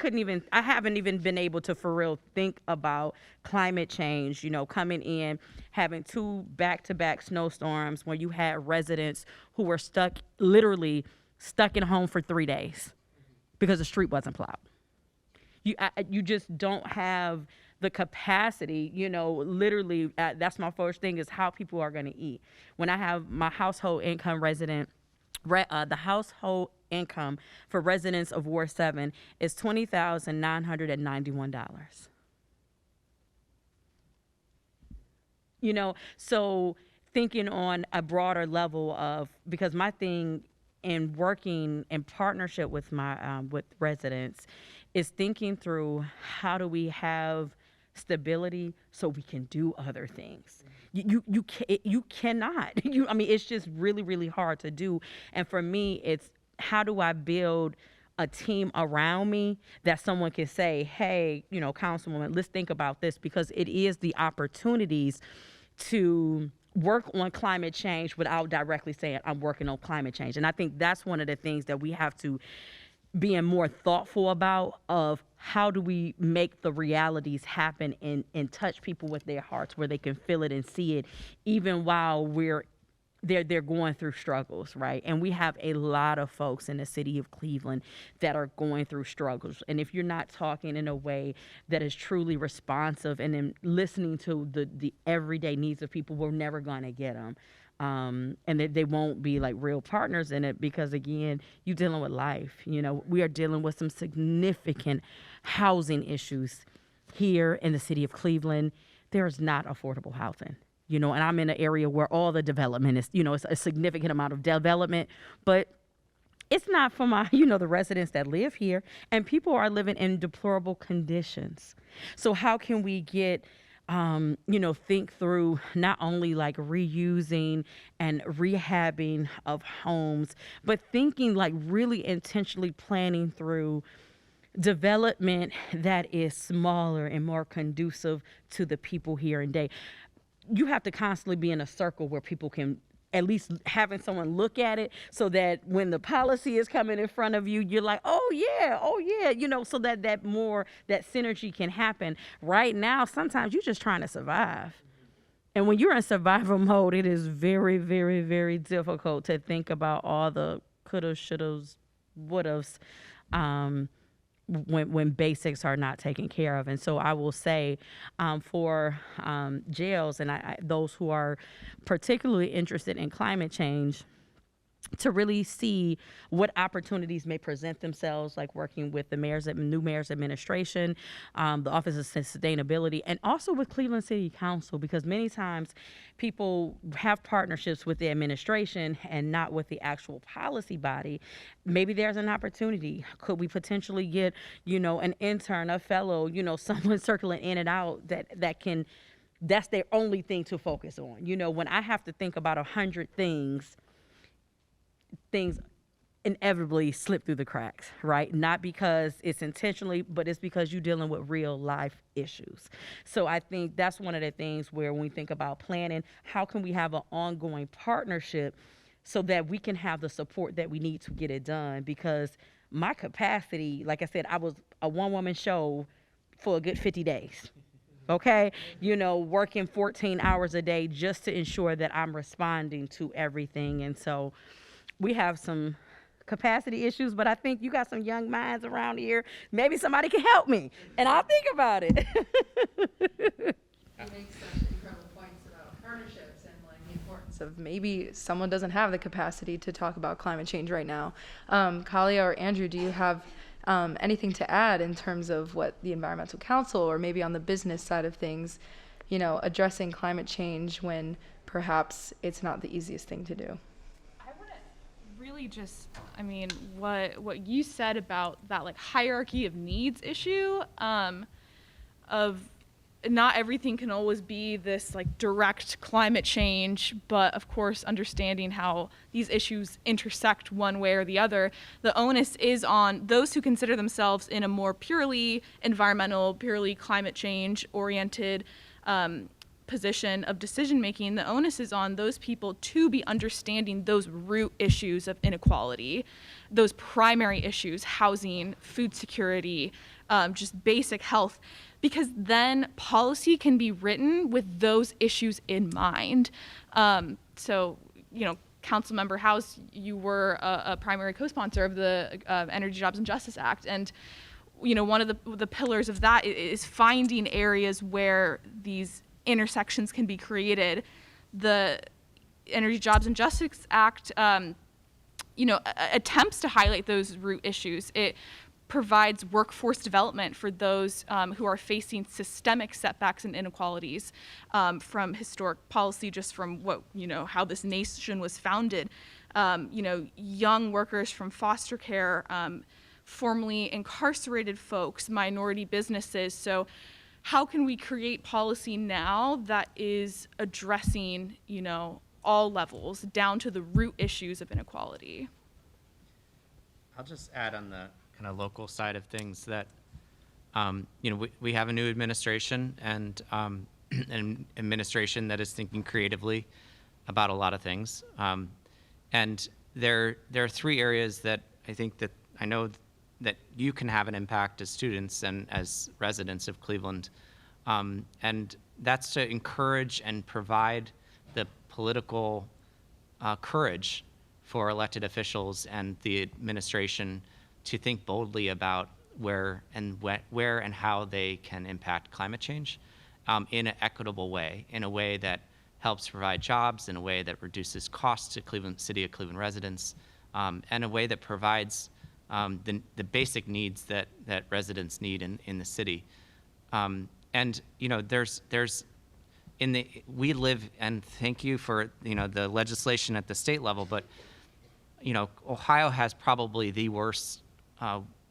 haven't even been able to for real think about climate change, coming in, having 2 back-to-back snowstorms where you had residents who were literally stuck in home for 3 days because the street wasn't plowed. You just don't have the capacity, literally, that's my first thing is how people are going to eat. When I have my household income the household income for residents of Ward 7 is $20,991. So thinking on a broader level of, because my thing in working in partnership with my with residents is thinking through how do we have stability so we can do other things. You cannot. It's just really, really hard to do. And for me, it's how do I build a team around me that someone can say, hey, Councilwoman, let's think about this, because it is the opportunities to work on climate change without directly saying I'm working on climate change. And I think that's one of the things that we have to being more thoughtful about, of how do we make the realities happen and touch people with their hearts where they can feel it and see it, even while they're going through struggles, right? And we have a lot of folks in the city of Cleveland that are going through struggles. And if you're not talking in a way that is truly responsive and then listening to the everyday needs of people, we're never going to get them. And they won't be like real partners in it, because again, you're dealing with life. We are dealing with some significant housing issues here in the city of Cleveland. There is not affordable housing, and I'm in an area where all the development is, it's a significant amount of development, but it's not for my, the residents that live here, and people are living in deplorable conditions. So how can we get think through not only like reusing and rehabbing of homes, but thinking like really intentionally planning through development that is smaller and more conducive to the people here and day. You have to constantly be in a circle where people can at least having someone look at it, so that when the policy is coming in front of you, you're like, oh yeah, so that synergy can happen. Right now, sometimes you're just trying to survive. And when you're in survival mode, it is very, very, very difficult to think about all the couldas, shouldas, wouldas. when basics are not taken care of. And so I will say, for jails and those who are particularly interested in climate change, to really see what opportunities may present themselves, like working with the new mayor's administration, the Office of Sustainability, and also with Cleveland City Council, because many times people have partnerships with the administration and not with the actual policy body. Maybe there's an opportunity. Could we potentially get, an intern, a fellow, someone circling in and out that can, that's their only thing to focus on. When I have to think about 100 things inevitably slip through the cracks, right? Not because it's intentionally, but it's because you're dealing with real life issues. So I think that's one of the things where when we think about planning, how can we have an ongoing partnership so that we can have the support that we need to get it done? Because my capacity, like I said, I was a one-woman show for a good 50 days. Okay, working 14 hours a day just to ensure that I'm responding to everything. And so we have some capacity issues, but I think you got some young minds around here. Maybe somebody can help me, and I'll think about it. You make such incredible points about partnerships and like the importance of maybe someone doesn't have the capacity to talk about climate change right now. Kalia or Andrew, do you have anything to add in terms of what the Environmental Council, or maybe on the business side of things, addressing climate change when perhaps it's not the easiest thing to do? Really just, what you said about that like hierarchy of needs issue, of not everything can always be this like direct climate change, but of course understanding how these issues intersect one way or the other. The onus is on those who consider themselves in a more purely environmental, purely climate change oriented position of decision making. The onus is on those people to be understanding those root issues of inequality, those primary issues, housing, food security, just basic health, because then policy can be written with those issues in mind. So, Councilmember House, you were a primary co-sponsor of the Energy Jobs and Justice Act, and one of the pillars of that is finding areas where these intersections can be created. The Energy Jobs and Justice Act, attempts to highlight those root issues. It provides workforce development for those who are facing systemic setbacks and inequalities from historic policy, just from what, how this nation was founded. Young workers from foster care, formerly incarcerated folks, minority businesses. So how can we create policy now that is addressing, all levels down to the root issues of inequality? I'll just add on the kind of local side of things that, we have a new administration and an administration that is thinking creatively about a lot of things. And there are three areas that I know that you can have an impact as students and as residents of Cleveland. And that's to encourage and provide the political courage for elected officials and the administration to think boldly about where and how they can impact climate change in an equitable way, in a way that helps provide jobs, in a way that reduces costs to City of Cleveland residents, and a way that provides the basic needs that residents need in the city. We live, and thank you for, the legislation at the state level, but, Ohio has probably the worst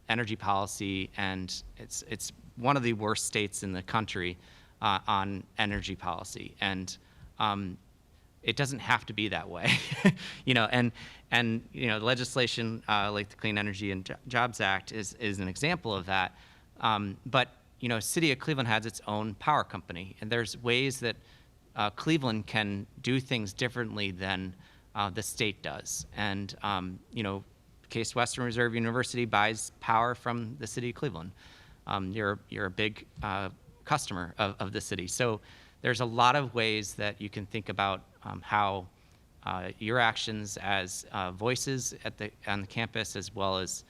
energy policy, and it's one of the worst states in the country on energy policy. And it doesn't have to be that way, legislation like the Clean Energy and Jobs Act is an example of that. But City of Cleveland has its own power company, and there's ways that Cleveland can do things differently than the state does. And Case Western Reserve University buys power from the City of Cleveland. You're a big customer of the city, so there's a lot of ways that you can think about how your actions as voices on the campus, as well as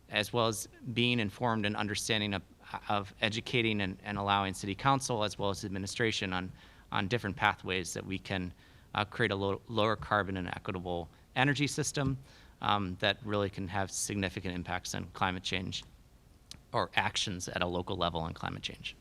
as well as being informed and understanding of educating and allowing city council as well as administration on different pathways that we can create a lower carbon and equitable energy system that really can have significant impacts on climate change or actions at a local level on climate change.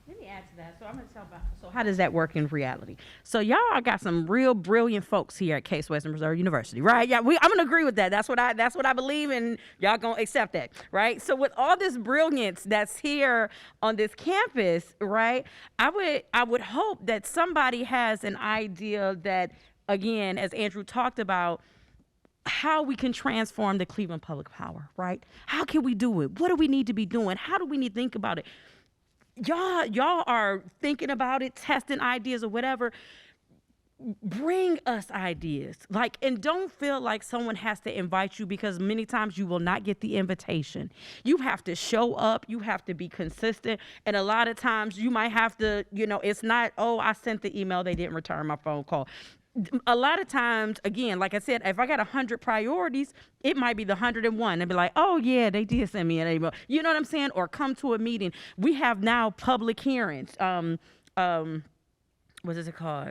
Let me add to that. So I'm going to talk about, so how does that work in reality? So y'all got some real brilliant folks here at Case Western Reserve University, right? Yeah, I'm going to agree with that. That's what I believe, and y'all going to accept that, right? So with all this brilliance that's here on this campus, right? I would hope that somebody has an idea that, again, as Andrew talked about, how we can transform the Cleveland Public Power, right? How can we do it? What do we need to be doing? How do we need to think about it? Y'all are thinking about it, testing ideas or whatever. Bring us ideas, and don't feel like someone has to invite you, because many times you will not get the invitation. You have to show up, you have to be consistent, and a lot of times you might have to, it's not, oh, I sent the email, they didn't return my phone call. A lot of times, again, like I said, if I got 100 priorities, it might be the 101 and be like, oh yeah, they did send me an email. You know what I'm saying? Or come to a meeting. We have now public hearings. What is it called?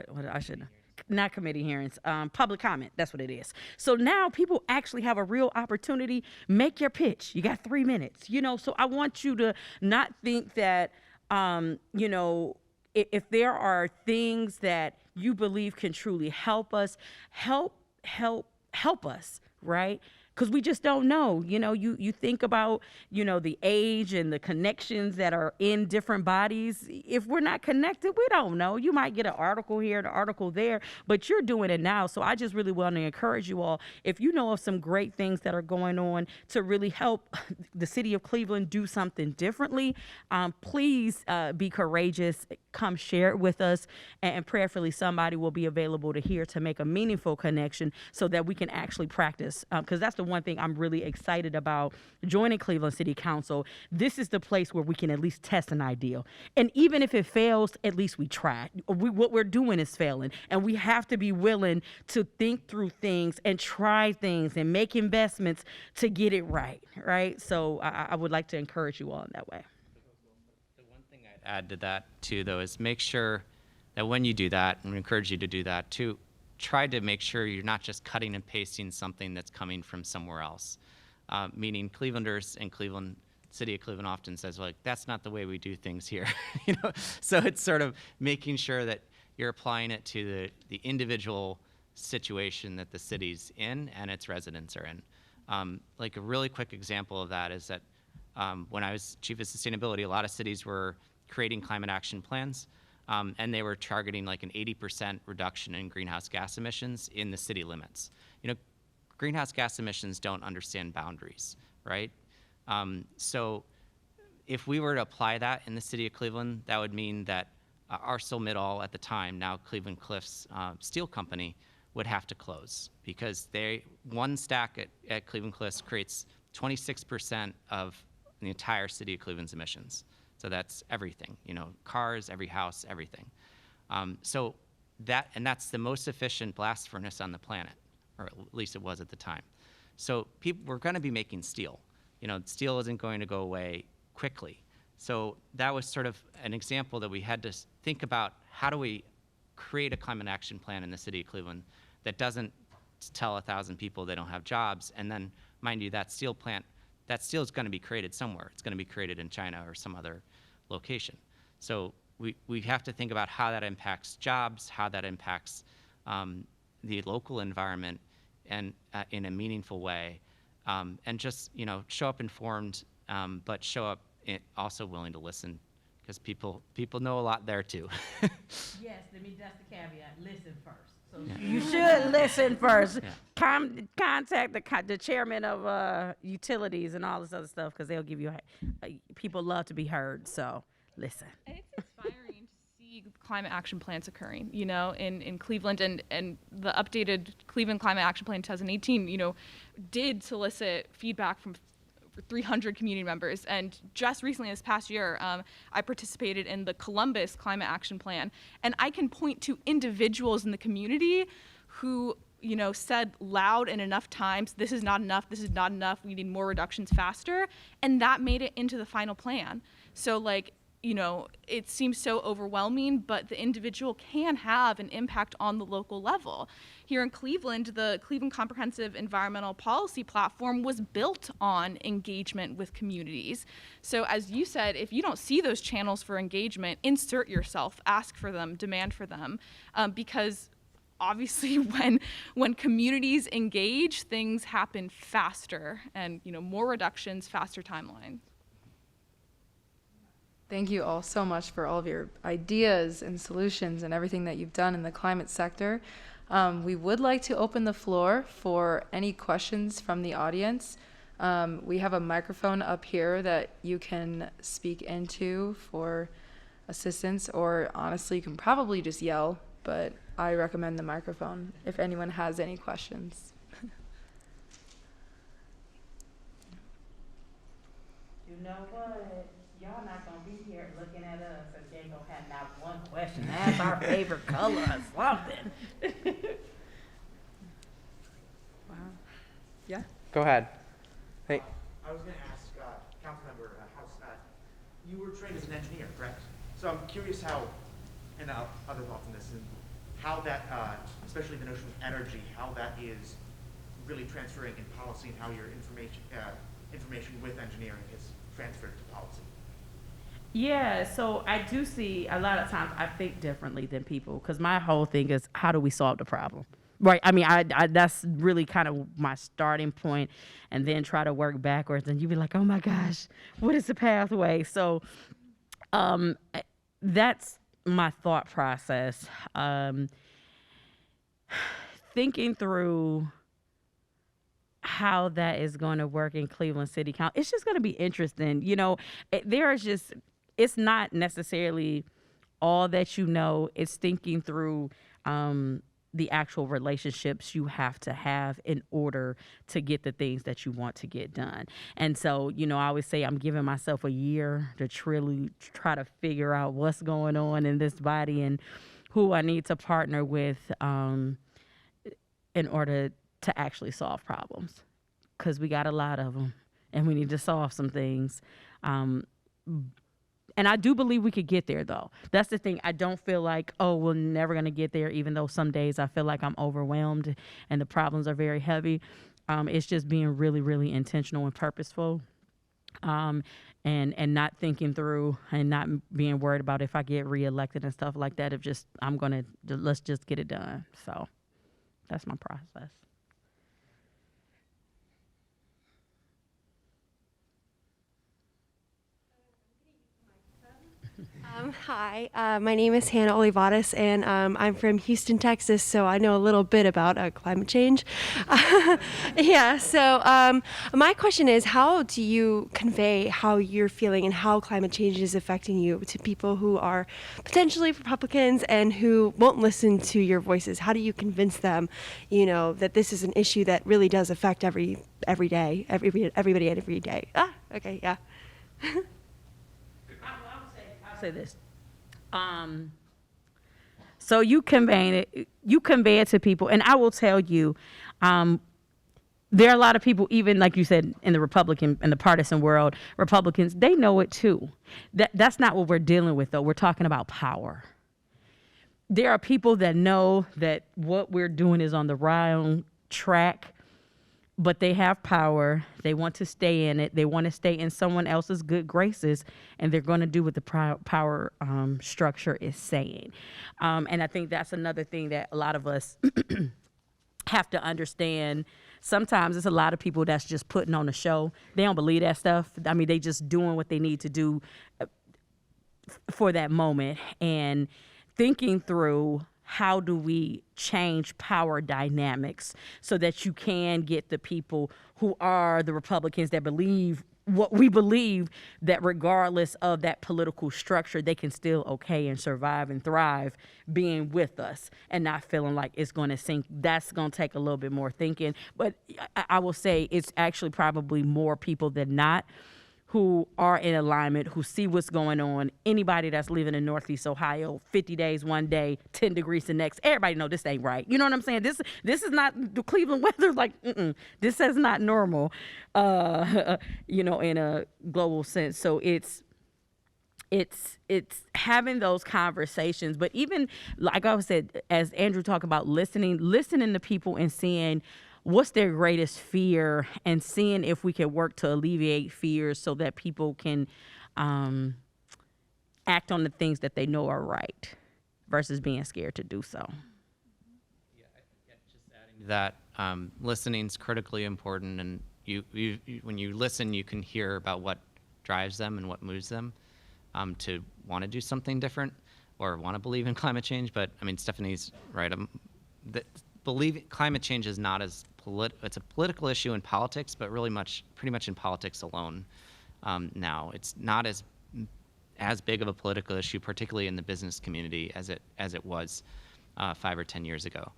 Not committee hearings, public comment. That's what it is. So now people actually have a real opportunity. Make your pitch. You got 3 minutes. So I want you to not think that, if there are things that you believe can truly help us, help us, right? Because we just don't know. You think about, the age and the connections that are in different bodies. If we're not connected, we don't know. You might get an article here, an article there, but you're doing it now. So I just really want to encourage you all, if you know of some great things that are going on to really help the city of Cleveland do something differently, please be courageous. Come share it with us, and prayerfully somebody will be available to hear to make a meaningful connection so that we can actually practice. Because that's the one thing I'm really excited about joining Cleveland City Council. This is the place where we can at least test an idea. And even if it fails, at least we tried. What we're doing is failing. And we have to be willing to think through things and try things and make investments to get it right, right? So I would like to encourage you all in that way. Add to that too, though, is make sure that when you do that, and we encourage you to do that too, try to make sure you're not just cutting and pasting something that's coming from somewhere else. Meaning Clevelanders and City of Cleveland often says, that's not the way we do things here. So it's sort of making sure that you're applying it to the individual situation that the city's in and its residents are in. A really quick example of that is that when I was chief of sustainability, a lot of cities were creating climate action plans, and they were targeting an 80% reduction in greenhouse gas emissions in the city limits. Greenhouse gas emissions don't understand boundaries, right? So if we were to apply that in the city of Cleveland, that would mean that ArcelorMittal at the time, now Cleveland Cliffs Steel Company, would have to close, because one stack at Cleveland Cliffs creates 26% of the entire city of Cleveland's emissions. So that's everything, cars, every house, everything. So that's the most efficient blast furnace on the planet, or at least it was at the time. So we're going to be making steel. Steel isn't going to go away quickly. So that was sort of an example that we had to think about, how do we create a climate action plan in the city of Cleveland that doesn't tell 1,000 people they don't have jobs, and then, mind you, that steel is going to be created somewhere. It's going to be created in China or some other location. So we have to think about how that impacts jobs, how that impacts the local environment, and in a meaningful way, and just show up informed, but show up also willing to listen, because people know a lot there too. Yes, that's the caveat. Listen first. So you should listen first. Yeah. Contact the chairman of utilities and all this other stuff, because they'll give you. People love to be heard, so listen. And it's inspiring to see climate action plans occurring, in Cleveland, and the updated Cleveland Climate Action Plan 2018, did solicit feedback from 300 community members. And just recently, this past year, I participated in the Columbus Climate Action Plan. And I can point to individuals in the community who said loud and enough times, this is not enough, this is not enough, we need more reductions faster, and that made it into the final plan. So like, it seems so overwhelming, but the individual can have an impact on the local level. Here in Cleveland, the Cleveland Comprehensive Environmental Policy Platform was built on engagement with communities. So as you said, if you don't see those channels for engagement, insert yourself, ask for them, demand for them, because obviously when communities engage, things happen faster and more reductions, faster timelines. Thank you all so much for all of your ideas and solutions and everything that you've done in the climate sector. We would like to open the floor for any questions from the audience. We have a microphone up here that you can speak into for assistance, or honestly, you can probably just yell, but I recommend the microphone if anyone has any questions. You know what? Y'all not gonna be here looking at us and they ain't gonna have not one question. That's our favorite color or something. Wow. Yeah. Go ahead. Hey. I was going to ask Councilmember House, you were trained as an engineer, correct? So I'm curious how, and other thoughts on this, and how that, especially the notion of energy, how that is really transferring in policy and how your information with engineering is transferred to policy. Yeah, so I do see a lot of times I think differently than people, because my whole thing is, how do we solve the problem? Right. I mean, I that's really kind of my starting point, and then try to work backwards, and you'd be like, oh my gosh, what is the pathway? So that's my thought process. Thinking through how that is going to work in Cleveland City Council, it's just going to be interesting. It's not necessarily all that it's thinking through the actual relationships you have to have in order to get the things that you want to get done. And so, I always say I'm giving myself a year to truly try to figure out what's going on in this body and who I need to partner with in order to actually solve problems. Because we got a lot of them, and we need to solve some things. And I do believe we could get there, though. That's the thing. I don't feel like, we're never going to get there, even though some days I feel like I'm overwhelmed and the problems are very heavy. It's just being really, really intentional and purposeful, and not thinking through and not being worried about if I get reelected and stuff like that. Let's just get it done. So that's my process. Hi, my name is Hannah Olivares, and I'm from Houston, Texas, so I know a little bit about climate change. So my question is, how do you convey how you're feeling and how climate change is affecting you to people who are potentially Republicans and who won't listen to your voices? How do you convince them, that this is an issue that really does affect everybody every day? Okay, yeah. Say this. So you convey it to people, and I will tell you, there are a lot of people, even like you said, in the partisan world, Republicans, they know it too. That's not what we're dealing with, though. We're talking about power. There are people that know that what we're doing is on the wrong track, but they have power. They want to stay in it. They want to stay in someone else's good graces, and they're going to do what the power structure is saying. And I think that's another thing that a lot of us have to understand. Sometimes it's a lot of people that's just putting on a show. They don't believe that stuff. I mean, they just doing what they need to do for that moment, and thinking through, how do we change power dynamics so that you can get the people who are the Republicans that believe what we believe, that regardless of that political structure, they can still okay and survive and thrive being with us and not feeling like it's going to sink. That's going to take a little bit more thinking. But I will say it's actually probably more people than not who are in alignment, who see what's going on. Anybody that's living in Northeast Ohio, 50 days one day, 10 degrees the next, everybody know this ain't right. You know what I'm saying? This is not the Cleveland weather. Like, this is not normal, in a global sense. So it's having those conversations. But even, like I said, as Andrew talked about, listening to people and seeing what's their greatest fear, and seeing if we can work to alleviate fears so that people can act on the things that they know are right versus being scared to do so. Yeah, just adding to that, listening's critically important, and you when you listen, you can hear about what drives them and what moves them to want to do something different or want to believe in climate change. But I mean, Stephanie's right. Climate change is not as it's a political issue in politics, but really pretty much in politics alone now. It's not as big of a political issue, particularly in the business community, as it was 5 or 10 years ago.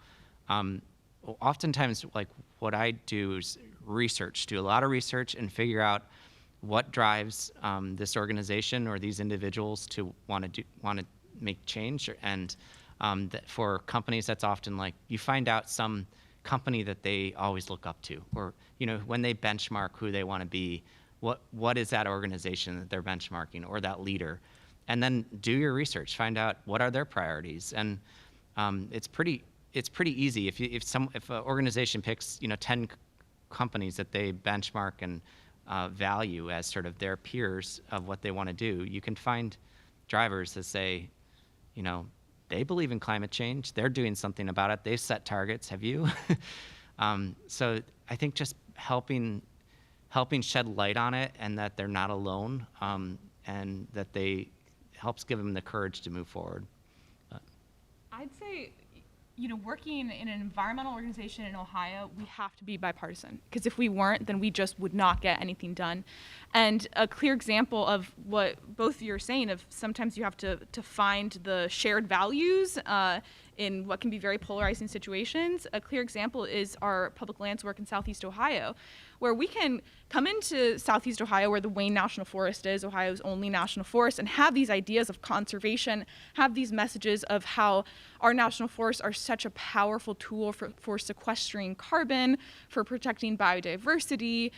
Oftentimes, like, what I do is do a lot of research and figure out what drives this organization or these individuals to want to make change. And that for companies, that's often like you find out some company that they always look up to, or when they benchmark who they want to be, what is that organization that they're benchmarking, or that leader, and then do your research, find out what are their priorities. And it's pretty easy if an organization picks 10 companies that they benchmark and value as sort of their peers of what they want to do. You can find drivers that say, they believe in climate change. They're doing something about it. They've set targets. Have you? So I think just helping shed light on it, and that they're not alone, and that helps give them the courage to move forward. I'd say, working in an environmental organization in Ohio, we have to be bipartisan, because if we weren't, then we just would not get anything done. And a clear example of what both of you are saying, of sometimes you have to find the shared values in what can be very polarizing situations. A clear example is our public lands work in Southeast Ohio, where we can come into Southeast Ohio, where the Wayne National Forest is, Ohio's only national forest, and have these ideas of conservation, have these messages of how our national forests are such a powerful tool for sequestering carbon, for protecting biodiversity.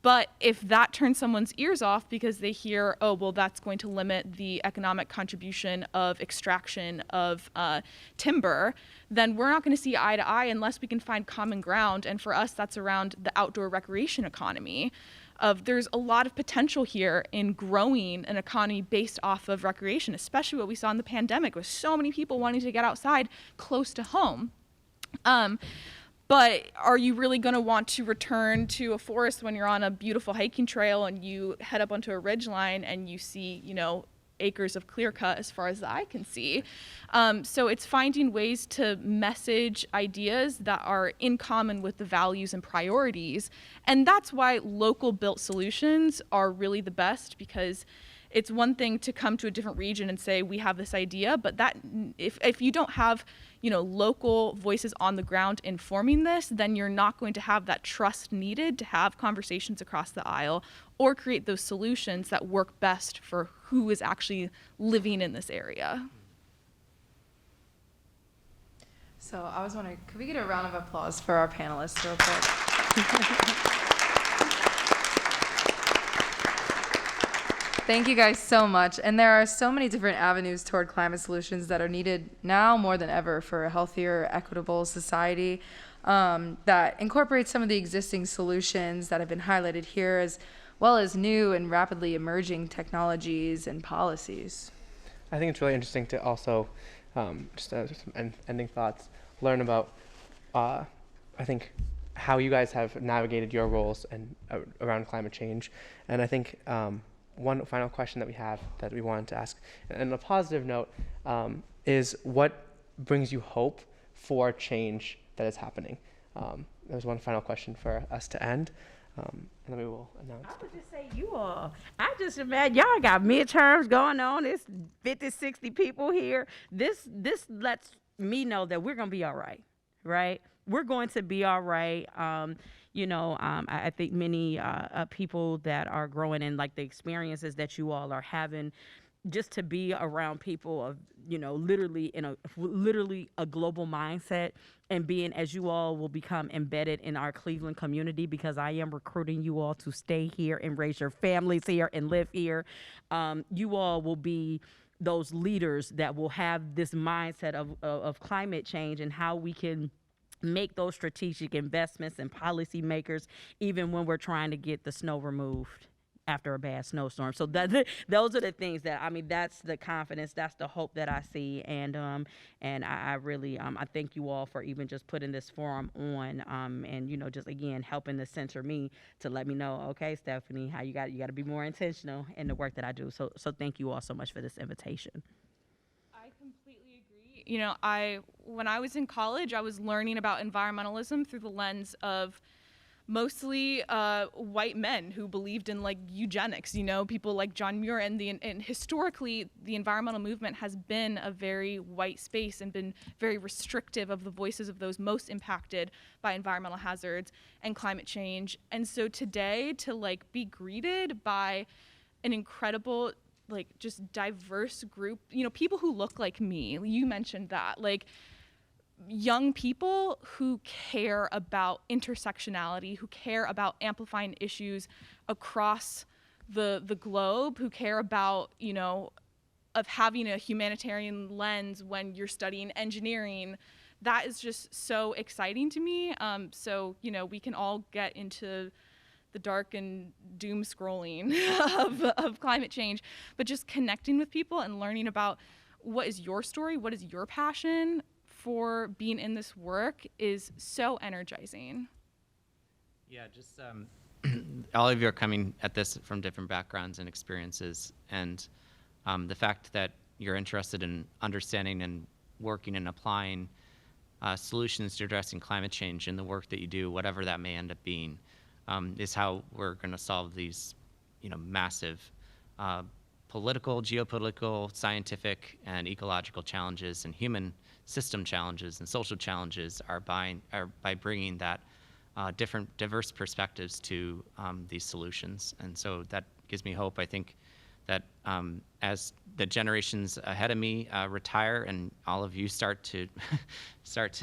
But if that turns someone's ears off because they hear, oh, well, that's going to limit the economic contribution of extraction of timber, then we're not going to see eye to eye unless we can find common ground. And for us, that's around the outdoor recreation economy. There's a lot of potential here in growing an economy based off of recreation, especially what we saw in the pandemic with so many people wanting to get outside close to home. But are you really going to want to return to a forest when you're on a beautiful hiking trail and you head up onto a ridge line and you see, acres of clear cut as far as the eye can see? So it's finding ways to message ideas that are in common with the values and priorities. And that's why local built solutions are really the best, because it's one thing to come to a different region and say, we have this idea, but that if you don't have, local voices on the ground informing this, then you're not going to have that trust needed to have conversations across the aisle or create those solutions that work best for who is actually living in this area. So I was wondering, could we get a round of applause for our panelists real quick? Thank you guys so much. And there are so many different avenues toward climate solutions that are needed now more than ever for a healthier, equitable society that incorporates some of the existing solutions that have been highlighted here, as well as new and rapidly emerging technologies and policies. I think it's really interesting to also, just some ending thoughts, learn about, I think, how you guys have navigated your roles and around climate change. And I think one final question that we have that we wanted to ask, and a positive note, is what brings you hope for change that is happening? There's one final question for us to end, and then we will announce. I would just say I just imagine y'all got midterms going on. It's 50, 60 people here. This lets me know that we're going to be all right, right? We're going to be all right. I think many people that are growing and like the experiences that you all are having, just to be around people of, literally literally a global mindset, and being, as you all will become embedded in our Cleveland community, because I am recruiting you all to stay here and raise your families here and live here. You all will be those leaders that will have this mindset of climate change and how we can make those strategic investments and policymakers, even when we're trying to get the snow removed after a bad snowstorm. So those are the things that, that's the confidence, that's the hope that I see. And I really, I thank you all for even just putting this forum on, and, just again, helping to center me to let me know, okay, Stephanie, how you got to be more intentional in the work that I do. So thank you all so much for this invitation. I completely agree. When I was in college, I was learning about environmentalism through the lens of mostly white men who believed in like eugenics, people like John Muir, and historically the environmental movement has been a very white space and been very restrictive of the voices of those most impacted by environmental hazards and climate change. And so today, to like be greeted by an incredible, like, just diverse group, people who look like me, you mentioned that, like, young people who care about intersectionality, who care about amplifying issues across the globe, who care about, of having a humanitarian lens when you're studying engineering. That is just so exciting to me. So, we can all get into the dark and doom scrolling of climate change, but just connecting with people and learning about what is your story, what is your passion for being in this work is so energizing. Yeah, just all of you are coming at this from different backgrounds and experiences, and the fact that you're interested in understanding and working and applying solutions to addressing climate change in the work that you do, whatever that may end up being, is how we're going to solve these, massive political, geopolitical, scientific, and ecological challenges, and human system challenges and social challenges are by bringing that diverse perspectives to these solutions. And so that gives me hope. I think that as the generations ahead of me retire and all of you start to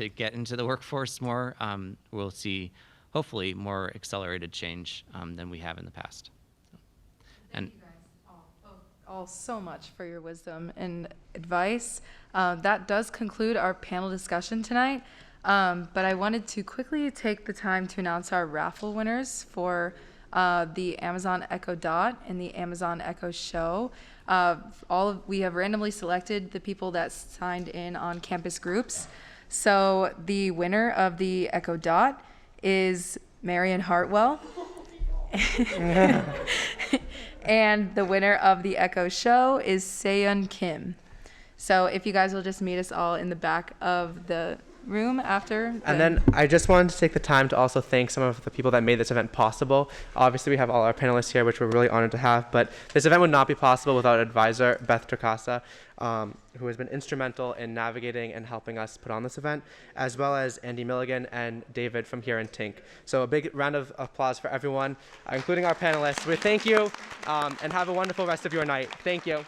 get into the workforce more, we'll see hopefully more accelerated change than we have in the past. Thank you guys all so much for your wisdom and advice. That does conclude our panel discussion tonight. But I wanted to quickly take the time to announce our raffle winners for the Amazon Echo Dot and the Amazon Echo Show. We have randomly selected the people that signed in on campus groups. So the winner of the Echo Dot is Marion Hartwell. And the winner of the Echo Show is Seyeon Kim. So if you guys will just meet us all in the back of the room after. And then I just wanted to take the time to also thank some of the people that made this event possible. Obviously, we have all our panelists here, which we're really honored to have, but this event would not be possible without advisor Beth Tricasa, who has been instrumental in navigating and helping us put on this event, as well as Andy Milligan and David from here in Tink. So a big round of applause for everyone, including our panelists. We thank you, and have a wonderful rest of your night. Thank you.